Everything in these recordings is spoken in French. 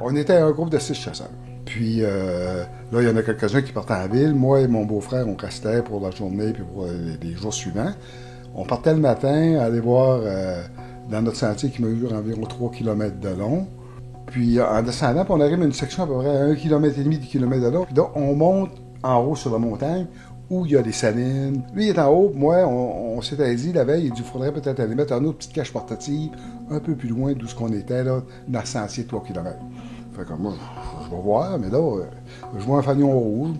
On était un groupe de 6 chasseurs. Puis là, il y en a quelques-uns qui partaient en ville. Moi et mon beau-frère, on restait pour la journée puis pour les jours suivants. On partait le matin, aller voir dans notre sentier qui mesure environ 3 km de long. Puis en descendant, puis on arrive à une section à peu près à 1,5 km, 2 km de long. Puis là, on monte en haut sur la montagne où il y a des salines. Lui, il est en haut. Moi, on s'était dit la veille, il faudrait peut-être aller mettre une autre petite cache portative un peu plus loin d'où ce qu'on était, là, dans le sentier de 3 km. Fait que moi, je vais voir, mais là, je vois un fanion rouge.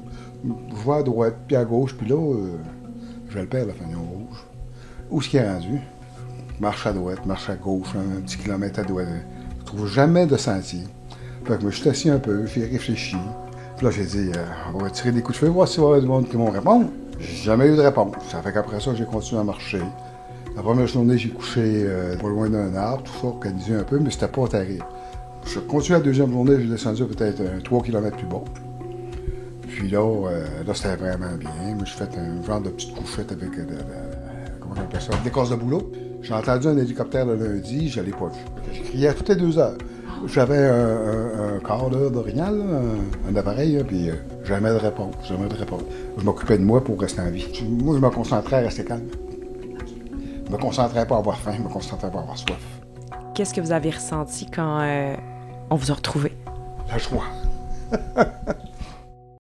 Je vois à droite, puis à gauche, puis là, je vais le perdre, le fanion rouge. Où est-ce qu'il est rendu? Marche à droite, marche à gauche, un petit kilomètre à droite. Je trouve jamais de sentier. Fait que je suis assis un peu, j'ai réfléchi. Puis là, j'ai dit, on va tirer des coups de feu, voir s'il va y avoir du monde qui vont répondre. J'ai jamais eu de réponse. Ça fait qu'après ça, j'ai continué à marcher. La première journée, j'ai couché pas loin d'un arbre, tout ça, organisé un peu, mais c'était pas terrible. Je continue la deuxième journée, j'ai descendu peut-être 3 km plus bas. Puis là, c'était vraiment bien. Moi, j'ai fait un genre de petite couchette avec, comment on appelle ça, d'écorce de boulot. J'ai entendu un hélicoptère le lundi, je ne l'ai pas vu. Je criais toutes les 2 heures. J'avais un quart d'heure d'orignal, un appareil, là, puis jamais de réponse, jamais de réponse. Je m'occupais de moi pour rester en vie. Moi, je me concentrais à rester calme. Je me concentrais pas à avoir faim, je me concentrais pas à avoir soif. Qu'est-ce que vous avez ressenti quand on vous a retrouvé? La joie.